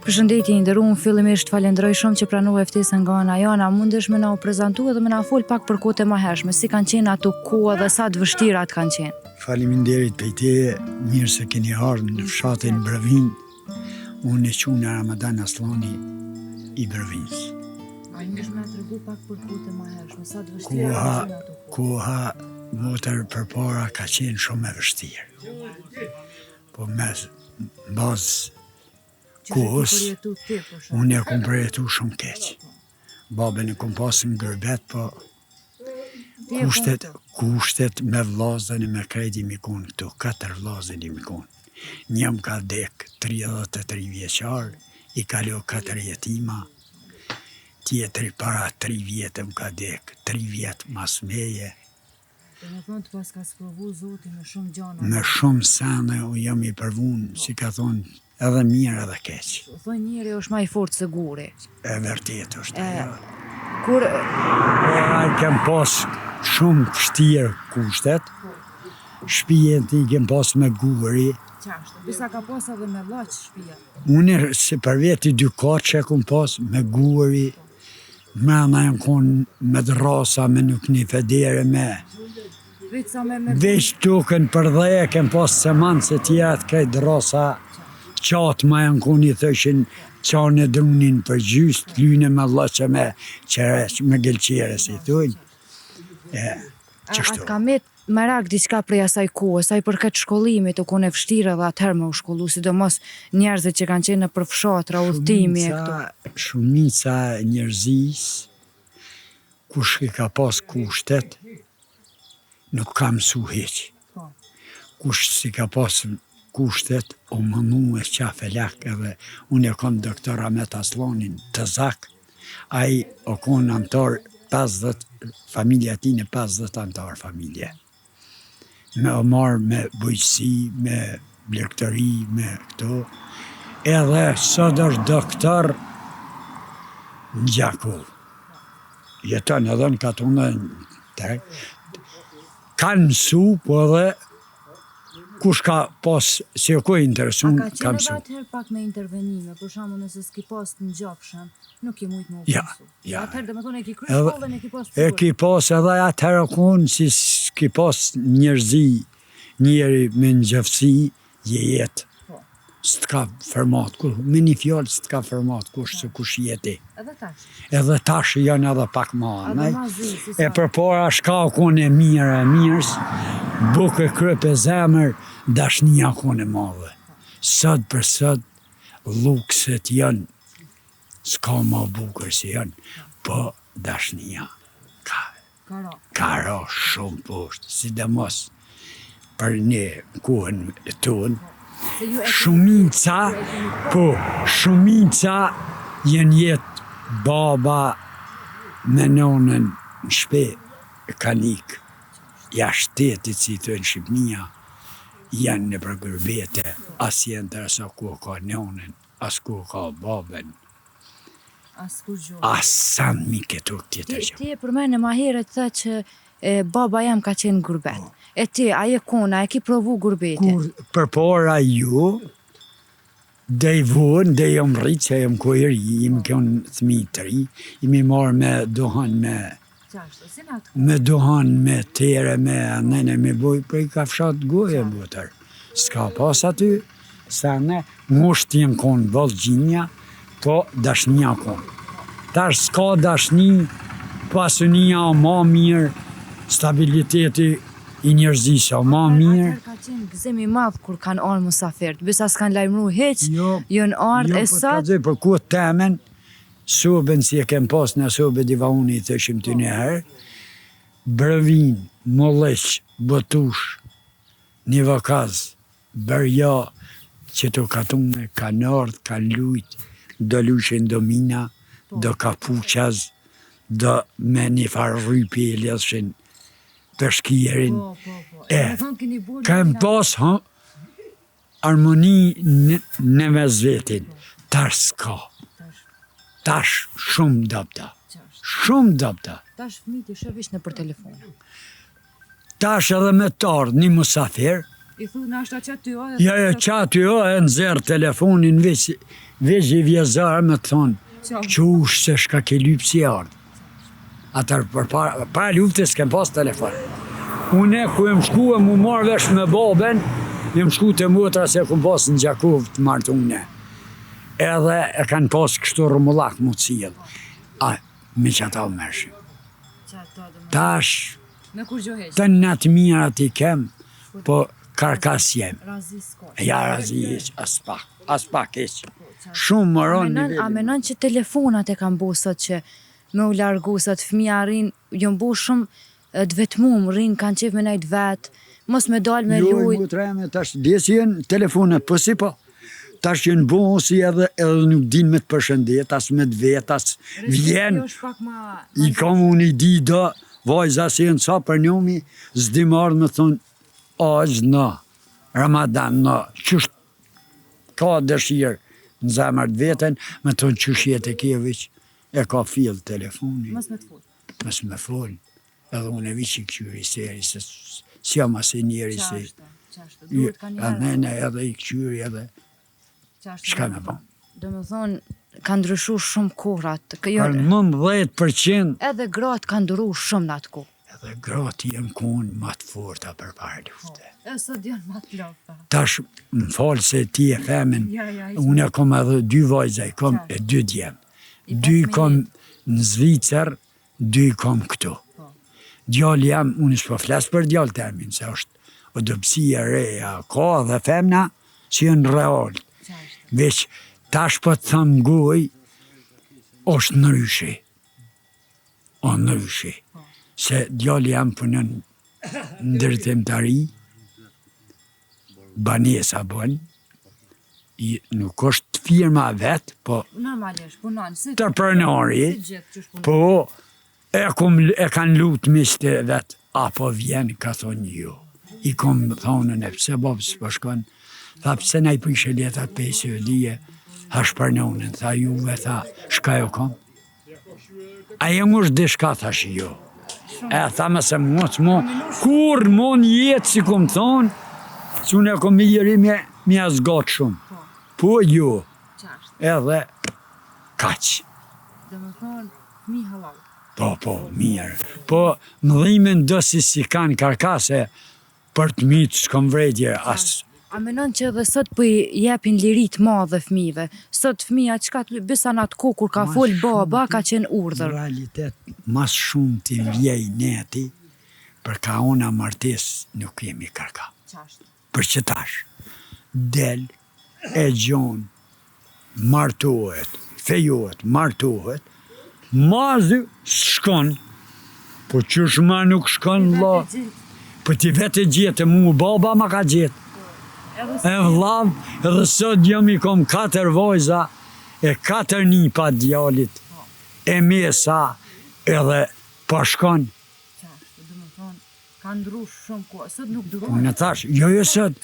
Përshëndetje i nderuar, fillimisht falenderoj shumë që pranove ftesën nga ana jona. Mundesh me na u prezantu edhe me na fol pak për kohët e mëhershme, si kanë qenë ato kohë dhe sa të vështira kanë qenë. Faleminderit për teje, mirë se keni ardhur në fshatin Brëvin. Unë e quaj Ramadan Aslani i Brëvinës. A mundesh me na tregu pak për kohët e mëhershme, sa të vështira kanë qenë ato kohë? Koha votër përpara ka qenë shumë e vështirë. Po mes bazë kohës, unë e kom përjetu shumë keq. Babën e kom pasë në gërbet, po kushtet me vllazën e me krejt i mikon këtu, 4 vllazën i mikon. Njëm ka dek 33 vjeqar, i kalo 4 jetima, tjetëri para 3 vjetë më ka dek, 3 vjetë mas meje. Dhe me thonë të pas ka sprovu Zoti me shumë gjana. Me shumë sene u jam i përvun, si ka thonë, edhe mirë edhe keq. Thonë njëri është ma i fortë se guri. E vërtet është. Kur Kem pas shumë vështirë kushtet, shpijen i kem pas me guri. qashtë, disa ka pas edhe me llaç shtëpia. Unë se për veti 2 kaçe kum pas me guri, mrena jam konë me drasa, me nuk një federe me. Veç tukën për dheje kem pas semanë se tjera të krejt drasa, qatë ma janë konë i thëshin qanë e drunin për gjysë, lyne me llaçe me qereq, me gelqere si thujnë. Atë ka merak diçka prej asaj kohë, sa i përket shkollimit, u kone vështirë edhe atëherë me u shkollu, sidomos njerëzit që kanë qenë në përfshatra, udhëtimi e këtu. Shumica njerëzis, kush i ka pas kushtet, nuk ka mësu hiq. Kush si ka pas kushtet, o mënu e qafe lak edhe unë e kom doktor Ahmet Aslanin të zak, a i o konë antar 50, familja ti në 50 antar familje. Me o marë me bujqësi, me blegtëri, me këto. Edhe sot është doktor në Gjakull. Jeton edhe në Katune, kanë mësu, po edhe kush ka pas, si o ku interesun, ka mësu. A ka qenë atëherë pak me intervenime, për shembull nëse s'ki pas në gjopshën, nuk i mujt me u mësu. Atëherë dhe me thonë e ki krye shkollën, e ki pas e ki pas edhe atëherë konë, si s'ki pas njerëzi, njeri me në gjëfësi, jetë. S'ka format, me një fjallë s'ka format kush se kush jeti. Edhe tash? Edhe tash janë edhe pak ma anaj. Si E përpara shka kone e mirës, buke kryp e zemër, dashnia kone madhe. Sot për sot, lukset janë, s'ka ma bukër si janë, po dashnia ka ra shumë poshtë, sidomos për një kohën e tonë. Shumica jenë jetë baba me nonën në shpe kanë ikë. Jashtetit si të në Shqipnia, janë në përgërbete, as jenë të asa ku ka nonën, as ku ka babën. As sanë mi këtu tjetër që. Ti e përmene ma herët thë që baba jam ka qenë gurbet. E ti, a je kona, e ki provu gurbeti? Për para ju, dhe i vonë, dhe jam rritë që jam kojëri, jam kënë thmi të ri, jemi marrë me dohan me dohan, me tere, me nene, me boj, prej ka fshat goje botër. S'ka pas aty, sa ne, ngusht jem konë vallgjinja, po dashnia konë. Tash s'ka dashni, pasunia ma mirë, stabiliteti i njerëzisë ma mirë. Atëherë ka qenë gëzim i madh kur kanë ardhur musafirët, bisa s'kan lajmëru hiq, jën ardhë e sot. Për ku temen, sobën si e kem pas në sobë diva unë i thëshim të një herë, Brëvin, Molleq, Botush, një vakaz, Bërja, që të katune, kanë ardhë, kanë lujt, do lushin do mina, do kapuqaz, do me një farë rrypi e lëshin për shkijerin. Kam pas harmoni në mes vetin. Tash s'ka. Tash shumë dabda. Shumë dabda. Tash fëmijët i shëvish në për telefon. Tash edhe me të ardhë një musafir, I thu në ashta që ty o? Ja, që aty o e nëzërë telefonin veç i vjezarë me të thonë, që ushë se shka ke lypë si ardë. Atër para luftës kem pas telefon. Une ku jem shku e mu marrë vesh me baben, jem shku të motra se ku pas në Gjakov të martë une. Edhe e kanë pas kështu rëmullak mu cilë. A, me që ata u mërshim. Tash, Me kur gjoheq? të në të mirat i kem, po karkas jem. Razi s'ko. Ja, razi iq, as pak iq. Shumë më ronë nivelin. A menon që telefonat e kanë bo sot që me u largu sot fëmija rinë, jom bo shumë të vetmum, rinë kanë qef me najt vetë, mos me dalë me Jo, lujt. mu të reme, tash, desi jenë telefonet, po si po. Tash jenë bo si edhe nuk din me të përshëndet, as me të vetë, as vjen. I kam unë i di do, vajza si jenë sa për njomi, zdi marrë me thonë, aqë në, Ramadan në, qësht ka dëshirë në zemër të vetën, me thonë qësh jetë e keviq, e ka fill telefoni. Mos me të fol. Mos me fol. Edhe unë e viq i këqyri seri, se si jam asë njeri se... Qashtë, duhet ka njerë. Ne edhe i këqyri edhe... Shka me bon? Do me thonë, kanë ndryshu shumë kohrat. Për 19%... Edhe gratë kanë ndryshu shumë në atë kohë. Edhe gratë jenë konë ma të forta për para lufte. E sot janë ma të lofta. Tash, më falë se ti e femen, unë e kom edhe 2 vajza, i kom e 2 djemë. 2 kom në Zvicër, 2 kom këtu. Djallë jam, unë s'po flasë për djallë termin, se është o dëpsi e reja, ka dhe femna, si jenë real. Veç, tash po të thamë goj, është në ryshi. O në ryshi. Se djallë jam punën në ndërtimtari, banesa bën, nuk është firma vetë, po Normalisht, punon, si të pronari, gjithë që shpunon. po e kanë lutë miste vetë, apo vjen, ka thonë jo. I kom thonën e pse babës po shkon, tha pse na i prishe letat pesë e dije, ha shpërnonën, tha juve, tha, shka jo kom? A jem është dishka, thash jo. E tha me se mos mo, kur mon jetë si kom thonë, që unë e kom i jeri me azgatë shumë. Po jo, edhe kaq. Dhe me thonë, mi halal. Po, mirë. Po, më dhimin dësi si kanë karkase për të mitë s'kom vrejtje as. A menon që edhe sot po i jepin lirit madhe fëmive? Sot fëmija qka të bisa në atë kohë kur ka fol baba, ka qenë Në urdhër. realitet, mas shumë t'i vjej neti, për ka ona martes nuk kemi karka. Për që tash, del, e gjon, martohet, fejohet, martohet, mazë shkon, po qësh ma nuk shkon, la, po ti vete gjithë, mu baba ma ka gjithë. E vllav, edhe sot jam i kom 4 vojza, e 4 nipa djallit, e mesa, edhe pa shkon. Ka ndru shumë kohë, sot nuk duroj. Unë thash, jo sot,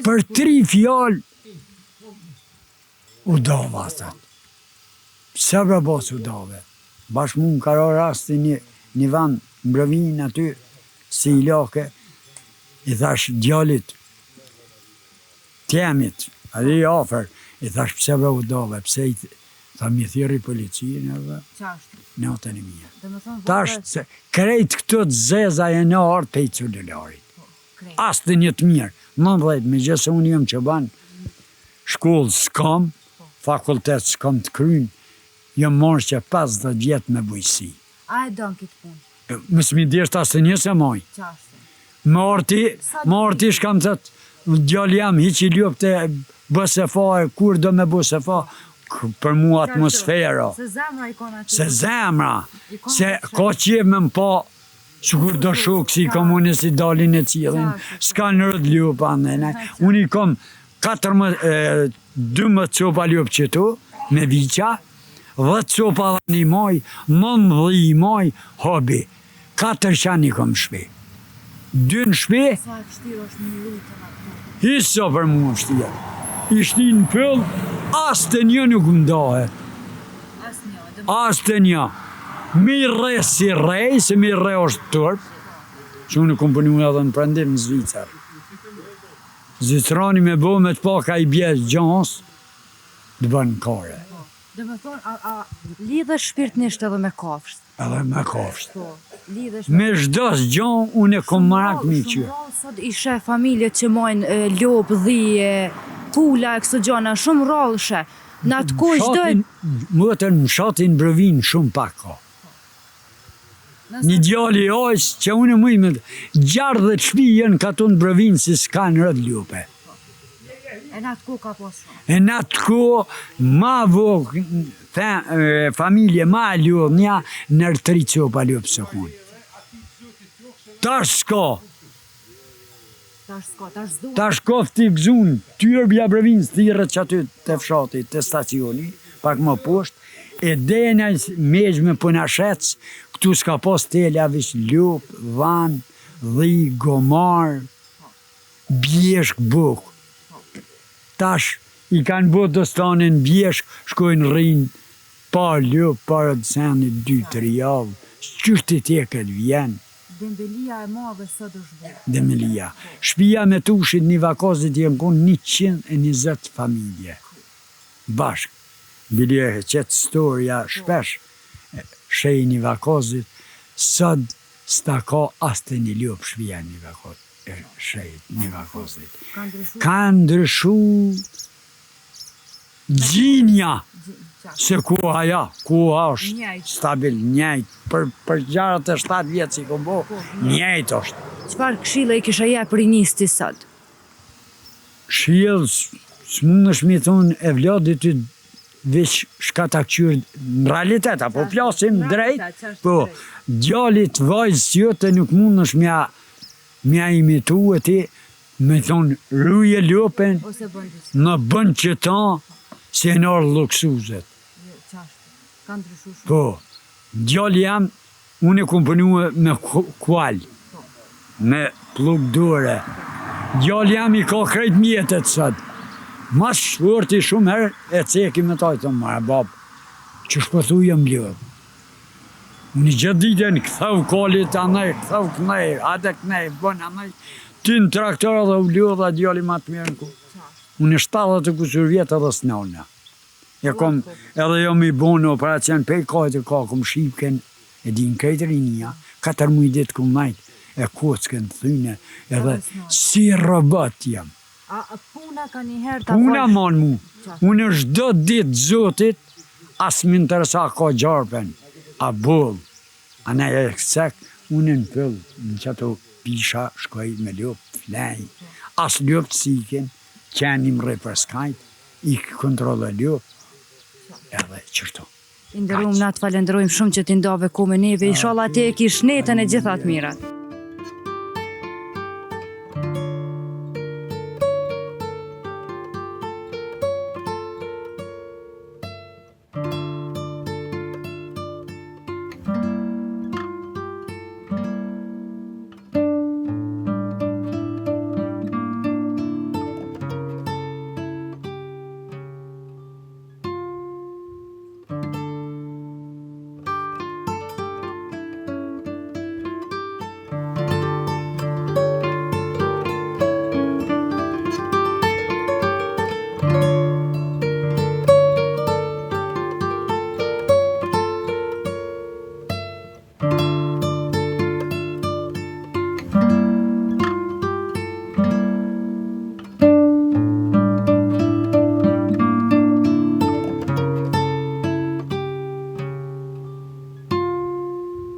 për 3 fjallë, u dava, thët. Pse bos u dave? Bash mu në karo rasti një vend mbrëvin aty, si i lake, i thash djallit, temit, edhe i afer, i thash pse u dave, pse i tha mi thiri policinë edhe natën e mija. Tash, krejt këtë të zeza e në artë pe i celularit. Asë një të mirë, 19, me gjëse unë jëmë që banë, shkollë s'kam, fakultet s'kam të krynë, jëmë marrë që 50 vjetë me bujësi. A e donë këtë punë? Mësë mi dishtë asë një se moj. Marti shkam thëtë, djallë jam, hiq i ljop të bëse fa, kur do me bëse fa, për mu atmosfera. Se zemra i kona që. Se zemra, se ka qef me më pa, që kur do shuk si komunist i dalin e cilin, s'ka në rëd ljop andene. Unë i kom 12 copa ljop qëtu, me viqa, 10 copa dhe një maj, 19 maj, hobi. 4 qanë i kom shpi. 2 në shpi, Sa kështirë është një lutë në atë. hiso për mu shtia. I shti në pëll, as të një nuk ndahet. As të një. Mi re si rej, se mi re është tërp, që unë kom punu edhe në prendim në Zvicër. zytrani me bo me të paka I bjes gjans, të bën kare. Dhe me thonë, a lidhesh shpirtnisht edhe me kafsht? Edhe me kafsht. Po, lidhesh Me çdo zgjon unë e kom marak mi që. Shumë rrallë sot ishe familje që mojnë lopë, dhije, pula e këso gjona, shumë rrallë she. Në atë kohë çdo... Mëtën në shatin Brëvin shumë pak ka. Një djali ojës që unë mëj me 60 shpi jenë katon Brëvin si s'kanë rëd ljope. E në atë kohë ka pas shumë. E në atë kohë ma vogë familje ma ljodhë nër 3 copa ljopë së kunë. Tash s'ka. Tash kofti gzun, tyrbja Brëvin s'tirët që aty të fshati, të stacioni, pak më poshtë, e dena mejgjme për në shetës, këtu s'ka pas telja vish ljup, van, dhi, gomar, bjeshk, buk. Tash I kanë bot të stanin bjeshk, shkojnë rrinë, pa ljup, pa rëdësenit 2-3 javë, s'qyshti tjeket vjenë. Dembelia e madhe sot është bërë. Dembelia. Shpia me tushit një vakazit jenë konë 120 familje. Bashk. Bilje qëtë storja shpesh, shej një vakazit, sot s'ta ka aste një ljop shpia një vakazit. Shej një vakazit. Ka ndryshu gjinja. Se koha është stabil, njejt, për 67 vjetë si kom bo, njejt është. Qëfar këshilla I kisha je për I nisti sot? Këshillë, s'mund është mi thonë e vladit të veç shkata këqyrë në realitet, apo plasim drejt, po djallit vajzë sjote nuk mund është mja imitu e ti, me thonë rruje ljopen, në bën qëta, se në orë luksuzet. Po, djalli jam, unë e kom punue me kual, me pluk dore. Djalli jam I ka krejt mjetet sot. Mas shporti shumë herë, e ceki me taj, thëmë, ma e babë, që shpëthu jam ljodhë. Unë I gjithë ditën këthau kalit anaj, këthau kënej, ate kënej, bën anaj, ty në traktora dhe u ljodha djalli ma të mirë në ku. Unë 70 kusur vjetë edhe s'nolna. E kom, edhe jo mi bonë operacion pej kajtë ka, kom shqipken, e din krejtë rinia, 4 muj ditë kom najtë, e kockën të thyne, edhe si robot jam. A puna ka njëherë të Puna manë mu, unë është do ditë zotit, as më interesa ka gjarpen, a bull, a ne e kësek, unë në pëll, në qëto pisha, shkoj me ljop, flej, as ljop të siken, qenim re për skajt, I kontrole ljop, edhe qërto. Inderum, na të falenderojmë shumë që t'indove ku me neve, inshallah ti e kish netën e gjithat mirat.